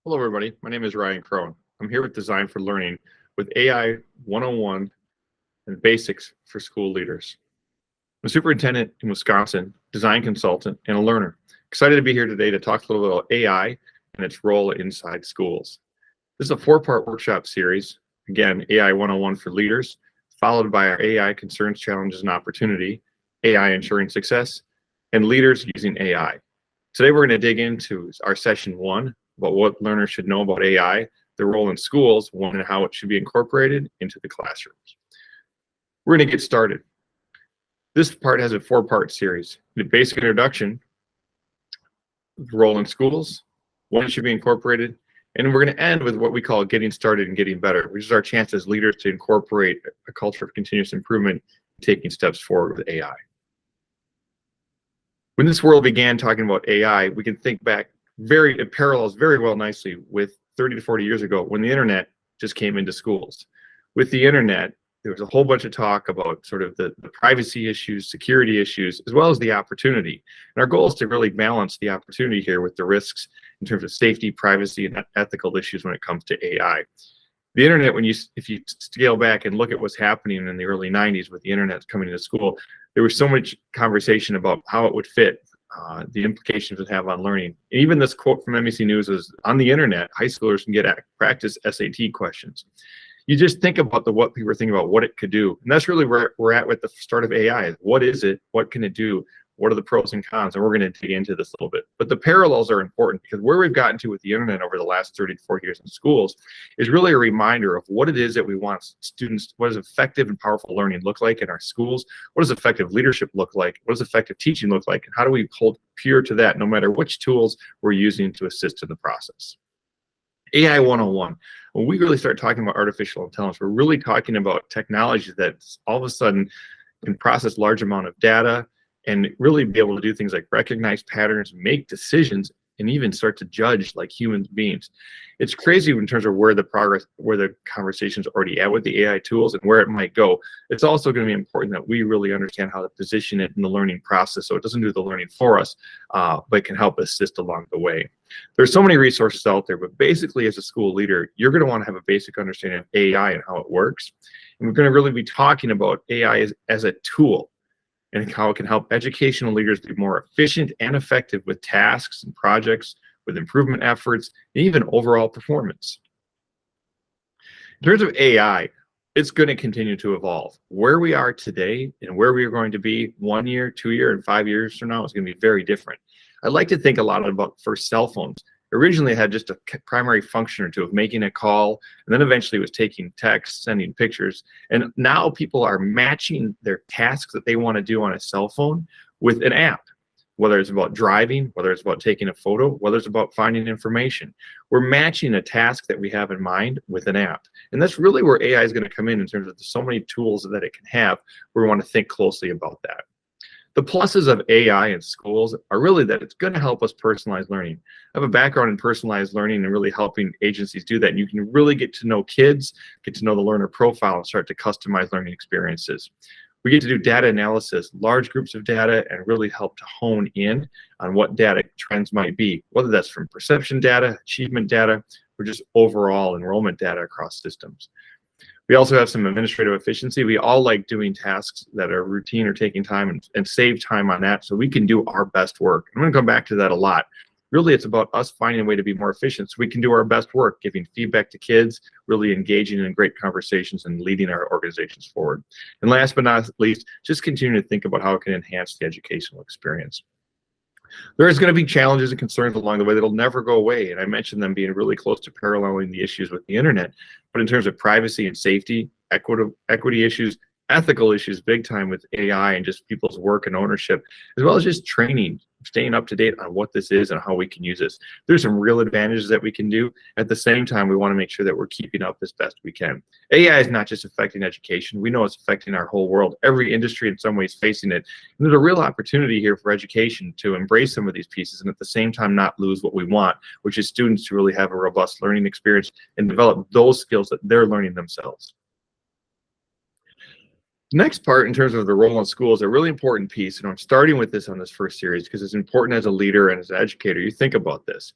Hello, everybody. My name is Ryan Crone. I'm here with Design for Learning with AI 101 and Basics for School Leaders. I'm a superintendent in Wisconsin, design consultant, and a learner. Excited to be here today to talk a little bit about AI and its role inside schools. This is a four-part workshop series. Again, AI 101 for leaders, followed by our AI concerns, challenges, and opportunity, AI ensuring success, and leaders using AI. Today, we're going to dig into our session one about what learners should know about AI, the role in schools, and how it should be incorporated into the classrooms. We're going to get started. This part has a four-part series: the basic introduction, the role in schools, when it should be incorporated, and we're going to end with what we call getting started and getting better, which is our chance as leaders to incorporate a culture of continuous improvement, taking steps forward with AI. When this world began talking about AI, we can think back it parallels very well nicely with 30 to 40 years ago when the internet just came into schools. With the internet, there was a whole bunch of talk about sort of the privacy issues, security issues, as well as the opportunity. And our goal is to really balance the opportunity here with the risks in terms of safety, privacy, and ethical issues when it comes to AI. The internet, if you scale back and look at what's happening in the early 90s with the internet coming into school, there was so much conversation about how it would fit, the implications it would have on learning. And even this quote from NBC News was, on the internet, high schoolers can get practice SAT questions. You just think about what people are thinking about what it could do. And that's really where we're at with the start of AI. What is it? What can it do? What are the pros and cons? And we're going to dig into this a little bit. But the parallels are important because where we've gotten to with the internet over the last 30 to 40 years in schools is really a reminder of what it is that we want students, what does effective and powerful learning look like in our schools? What does effective leadership look like? What does effective teaching look like? And how do we hold pure to that no matter which tools we're using to assist in the process? AI 101. When we really start talking about artificial intelligence, we're really talking about technology that all of a sudden can process large amount of data and really be able to do things like recognize patterns, make decisions, and even start to judge like human beings. It's crazy in terms of where the conversation's already at with the AI tools and where it might go. It's also going to be important that we really understand how to position it in the learning process so it doesn't do the learning for us, but can help assist along the way. There's so many resources out there, but basically as a school leader, you're going to want to have a basic understanding of AI and how it works. And we're going to really be talking about AI as a tool and how it can help educational leaders be more efficient and effective with tasks and projects, with improvement efforts, and even overall performance. In terms of AI, it's going to continue to evolve. Where we are today and where we are going to be 1 year, 2 years, and 5 years from now is going to be very different. I like to think a lot about first cell phones. Originally, it had just a primary function or two of making a call, and then eventually it was taking text, sending pictures. And now people are matching their tasks that they want to do on a cell phone with an app, whether it's about driving, whether it's about taking a photo, whether it's about finding information. We're matching a task that we have in mind with an app. And that's really where AI is going to come in terms of so many tools that it can have. We want to think closely about that. The pluses of AI in schools are really that it's going to help us personalize learning. I have a background in personalized learning and really helping agencies do that. And you can really get to know kids, get to know the learner profile, and start to customize learning experiences. We get to do data analysis, large groups of data, and really help to hone in on what data trends might be, whether that's from perception data, achievement data, or just overall enrollment data across systems. We also have some administrative efficiency. We all like doing tasks that are routine or taking time and save time on that so we can do our best work. I'm going to come back to that a lot. Really, it's about us finding a way to be more efficient so we can do our best work, giving feedback to kids, really engaging in great conversations and leading our organizations forward. And last but not least, just continue to think about how it can enhance the educational experience. There's going to be challenges and concerns along the way that'll never go away. And I mentioned them being really close to paralleling the issues with the internet. But in terms of privacy and safety, equity issues, ethical issues, big time with AI and just people's work and ownership, as well as just training, staying up to date on what this is and how we can use this. There's some real advantages that we can do. At the same time, we want to make sure that we're keeping up as best we can. AI is not just affecting education. We know it's affecting our whole world. Every industry in some ways facing it. And there's a real opportunity here for education to embrace some of these pieces and at the same time not lose what we want, which is students to really have a robust learning experience and develop those skills that they're learning themselves. Next part, in terms of the role in school, is a really important piece, and I'm starting with this on this first series because it's important as a leader and as an educator. You think about this.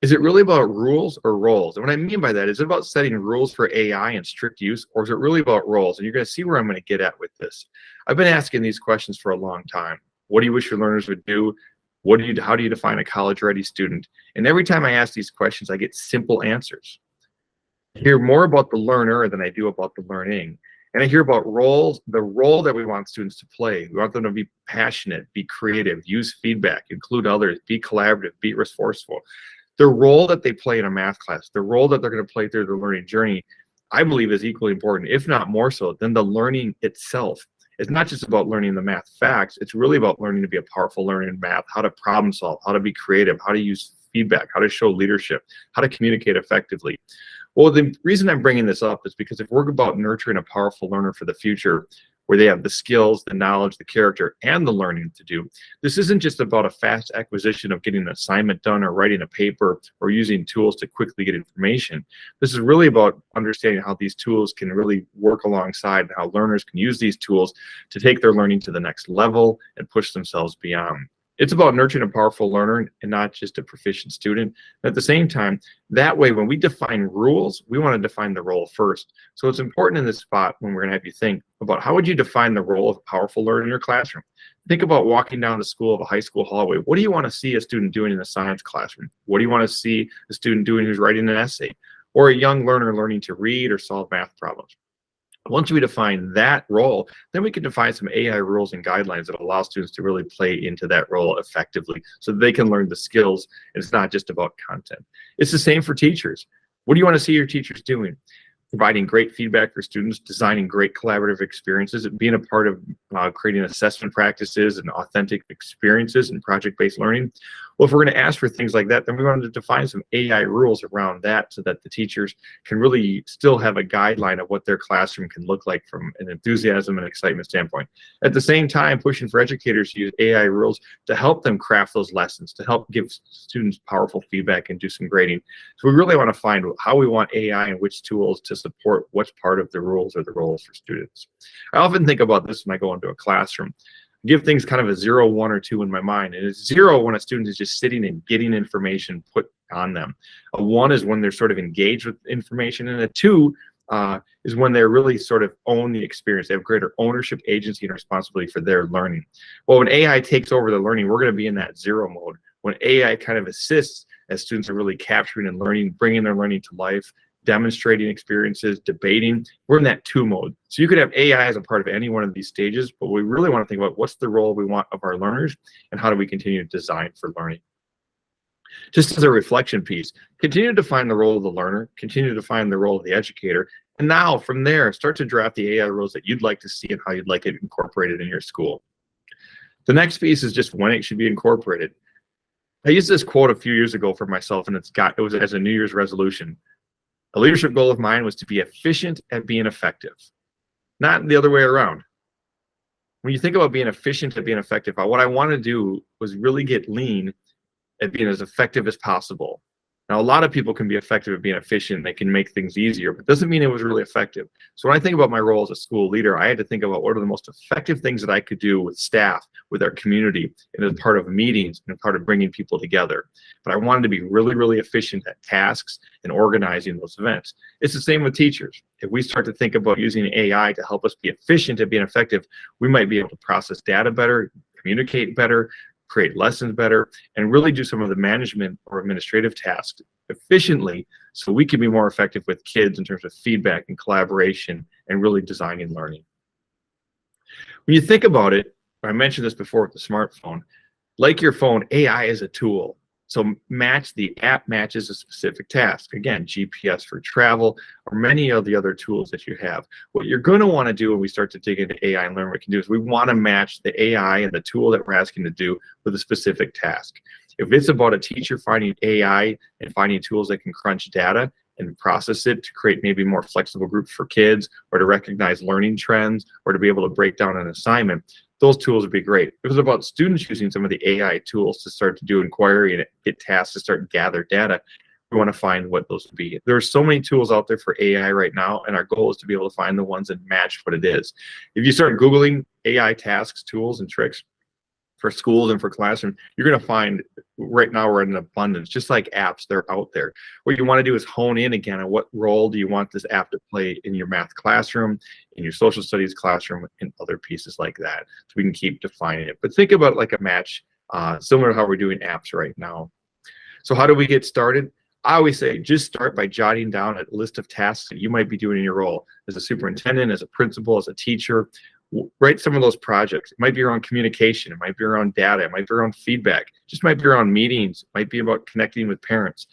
Is it really about rules or roles? And what I mean by that, is it about setting rules for AI and strict use, or is it really about roles? And you're going to see where I'm going to get at with this. I've been asking these questions for a long time. What do you wish your learners would do? How do you define a college-ready student? And every time I ask these questions, I get simple answers. I hear more about the learner than I do about the learning. And I hear about roles, the role that we want students to play. We want them to be passionate, be creative, use feedback, include others, be collaborative, be resourceful. The role that they play in a math class, the role that they're going to play through their learning journey, I believe is equally important, if not more so, than the learning itself. It's not just about learning the math facts. It's really about learning to be a powerful learner in math, how to problem solve, how to be creative, how to use feedback, how to show leadership, how to communicate effectively. Well, the reason I'm bringing this up is because if we're about nurturing a powerful learner for the future, where they have the skills, the knowledge, the character, and the learning to do, this isn't just about a fast acquisition of getting an assignment done or writing a paper or using tools to quickly get information. This is really about understanding how these tools can really work alongside and how learners can use these tools to take their learning to the next level and push themselves beyond. It's about nurturing a powerful learner and not just a proficient student. At the same time, that way, when we define rules, we want to define the role first. So it's important in this spot when we're going to have you think about how would you define the role of a powerful learner in your classroom. Think about walking down the school of a high school hallway. What do you want to see a student doing in a science classroom? What do you want to see a student doing who's writing an essay? Or a young learner learning to read or solve math problems? Once we define that role, then we can define some AI rules and guidelines that allow students to really play into that role effectively so that they can learn the skills. And it's not just about content. It's the same for teachers. What do you want to see your teachers doing? Providing great feedback for students, designing great collaborative experiences, and being a part of creating assessment practices and authentic experiences and project-based learning. Well, if we're going to ask for things like that, then we wanted to define some AI rules around that so that the teachers can really still have a guideline of what their classroom can look like from an enthusiasm and excitement standpoint. At the same time, pushing for educators to use AI rules to help them craft those lessons, to help give students powerful feedback and do some grading. So we really want to find how we want AI and which tools to support what's part of the rules or the roles for students. I often think about this when I go into a classroom. Give things kind of a 0, 1, or 2 in my mind. And it's 0 when a student is just sitting and getting information put on them. A 1 is when they're sort of engaged with information, and a 2 is when they really sort of own the experience. They have greater ownership, agency, and responsibility for their learning. Well, when AI takes over the learning, we're going to be in that 0 mode. When AI kind of assists as students are really capturing and learning, bringing their learning to life, demonstrating experiences, debating, we're in that 2 mode. So you could have AI as a part of any one of these stages, but we really want to think about what's the role we want of our learners and how do we continue to design for learning. Just as a reflection piece, continue to define the role of the learner, continue to define the role of the educator, and now from there, start to draft the AI rules that you'd like to see and how you'd like it incorporated in your school. The next piece is just when it should be incorporated. I used this quote a few years ago for myself, and it was as a New Year's resolution. A leadership goal of mine was to be efficient at being effective, not the other way around. When you think about being efficient at being effective, what I want to do was really get lean at being as effective as possible. Now, a lot of people can be effective at being efficient. They can make things easier, but it doesn't mean it was really effective. So when I think about my role as a school leader, I had to think about what are the most effective things that I could do with staff, with our community, and as part of meetings and part of bringing people together. But I wanted to be really, really efficient at tasks and organizing those events. It's the same with teachers. If we start to think about using AI to help us be efficient at being effective, we might be able to process data better, communicate better, create lessons better, and really do some of the management or administrative tasks efficiently so we can be more effective with kids in terms of feedback and collaboration and really designing learning. When you think about it, I mentioned this before with the smartphone, like your phone, AI is a tool. So the app matches a specific task. Again, GPS for travel, or many of the other tools that you have. What you're going to want to do when we start to dig into AI and learn what we can do is we want to match the AI and the tool that we're asking to do with a specific task. If it's about a teacher finding AI and finding tools that can crunch data and process it to create maybe more flexible groups for kids, or to recognize learning trends, or to be able to break down an assignment, those tools would be great. If it was about students using some of the AI tools to start to do inquiry and get tasks to start and gather data, we want to find what those would be. There are so many tools out there for AI right now, and our goal is to be able to find the ones that match what it is. If you start Googling AI tasks, tools, and tricks, for schools and for classrooms, you're going to find right now we're in an abundance, just like apps, they're out there. What you want to do is hone in again on what role do you want this app to play in your math classroom, in your social studies classroom, and other pieces like that. So we can keep defining it. But think about it like a match, similar to how we're doing apps right now. So how do we get started? I always say just start by jotting down a list of tasks that you might be doing in your role as a superintendent, as a principal, as a teacher. Write some of those projects. It might be around communication. It might be around data. It might be around feedback. It just might be around meetings. It might be about connecting with parents.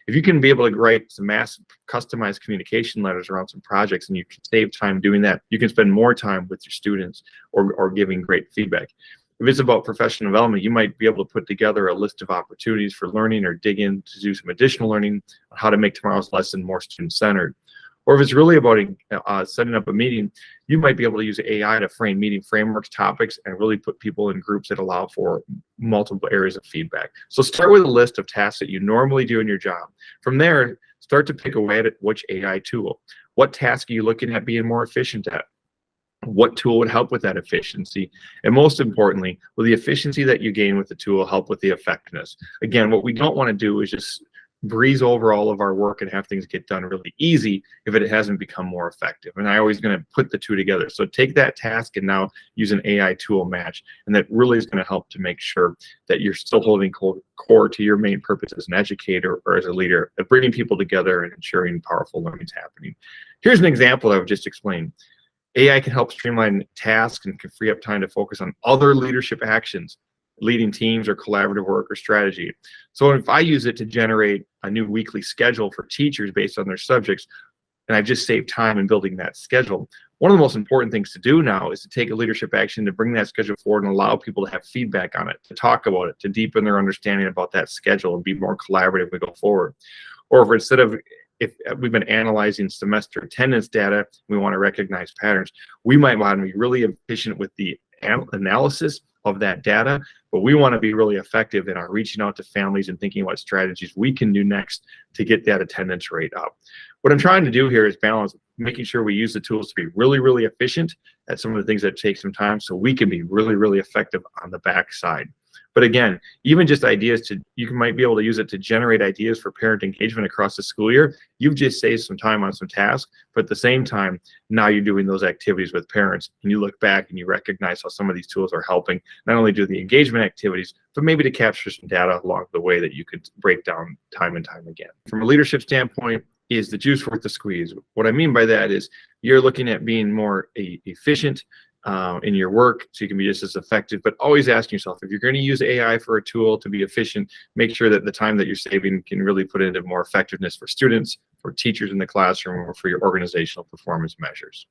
If you can be able to write some massive customized communication letters around some projects and you can save time doing that, you can spend more time with your students or giving great feedback. If it's about professional development, you might be able to put together a list of opportunities for learning or dig in to do some additional learning on how to make tomorrow's lesson more student-centered. Or if it's really about setting up a meeting, you might be able to use AI to frame meeting frameworks, topics, and really put people in groups that allow for multiple areas of feedback. So start with a list of tasks that you normally do in your job. From there, start to pick away at which AI tool. What task are you looking at being more efficient at? What tool would help with that efficiency? And most importantly, will the efficiency that you gain with the tool help with the effectiveness? Again, what we don't want to do is just breeze over all of our work and have things get done really easy if it hasn't become more effective. And I always going to put the two together. So take that task and now use an AI tool match. And that really is going to help to make sure that you're still holding core to your main purpose as an educator or as a leader of bringing people together and ensuring powerful learning is happening. Here's an example that I've just explained. AI can help streamline tasks and can free up time to focus on other leadership actions, leading teams or collaborative work or strategy. So if I use it to generate a new weekly schedule for teachers based on their subjects, and I've just saved time in building that schedule, one of the most important things to do now is to take a leadership action to bring that schedule forward and allow people to have feedback on it, to talk about it, to deepen their understanding about that schedule and be more collaborative as we go forward. Or if we've been analyzing semester attendance data, we want to recognize patterns, we might want to be really efficient with the analysis of that data, but we want to be really effective in our reaching out to families and thinking what strategies we can do next to get that attendance rate up. What I'm trying to do here is balance making sure we use the tools to be really, really efficient at some of the things that take some time so we can be really, really effective on the back side. But again, even just ideas you might be able to use it to generate ideas for parent engagement across the school year. You've just saved some time on some tasks, but at the same time, now you're doing those activities with parents and you look back and you recognize how some of these tools are helping not only do the engagement activities, but maybe to capture some data along the way that you could break down time and time again. From a leadership standpoint, is the juice worth the squeeze? What I mean by that is you're looking at being more efficient in your work so you can be just as effective, but always asking yourself, if you're going to use AI for a tool to be efficient, make sure that the time that you're saving can really put into more effectiveness for students, for teachers in the classroom, or for your organizational performance measures.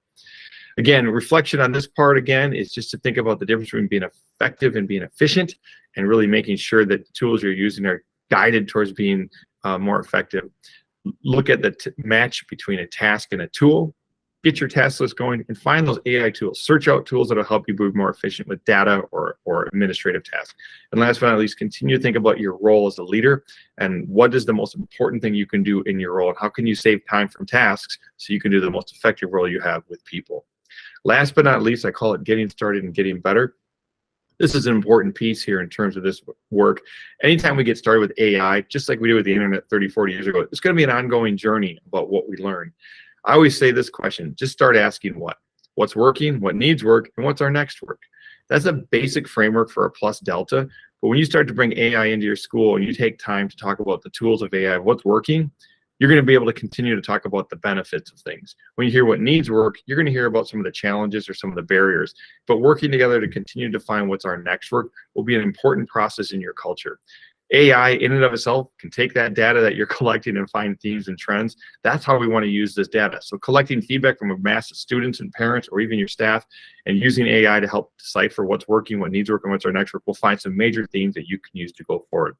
Again, reflection on this part again is just to think about the difference between being effective and being efficient and really making sure that the tools you're using are guided towards being more effective. Look at the match between a task and a tool. Get your task list going and find those AI tools. Search out tools that will help you be more efficient with data or administrative tasks. And last but not least, continue to think about your role as a leader and what is the most important thing you can do in your role and how can you save time from tasks so you can do the most effective role you have with people. Last but not least, I call it getting started and getting better. This is an important piece here in terms of this work. Anytime we get started with AI, just like we did with the internet 30, 40 years ago, it's going to be an ongoing journey about what we learn. I always say this question, just start asking what's working, what needs work, and what's our next work. That's a basic framework for a plus delta. But when you start to bring AI into your school and you take time to talk about the tools of AI, what's working, you're going to be able to continue to talk about the benefits of things. When you hear what needs work, you're going to hear about some of the challenges or some of the barriers. But working together to continue to define what's our next work will be an important process in your culture. AI in and of itself can take that data that you're collecting and find themes and trends. That's how we want to use this data. So collecting feedback from a mass of students and parents or even your staff and using AI to help decipher what's working, what needs work, and what's our next work, we'll find some major themes that you can use to go forward.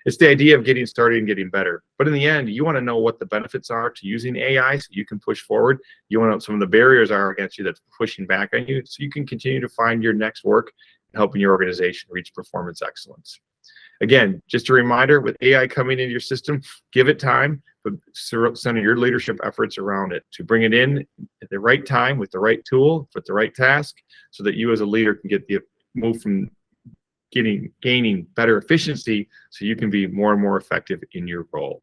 It's the idea of getting started and getting better. But in the end, you want to know what the benefits are to using AI so you can push forward. You want to know what some of the barriers are against you that's pushing back on you so you can continue to find your next work and helping your organization reach performance excellence. Again, just a reminder, with AI coming into your system, give it time, but center your leadership efforts around it to bring it in at the right time with the right tool, with the right task, so that you as a leader can get the move from gaining better efficiency so you can be more and more effective in your role.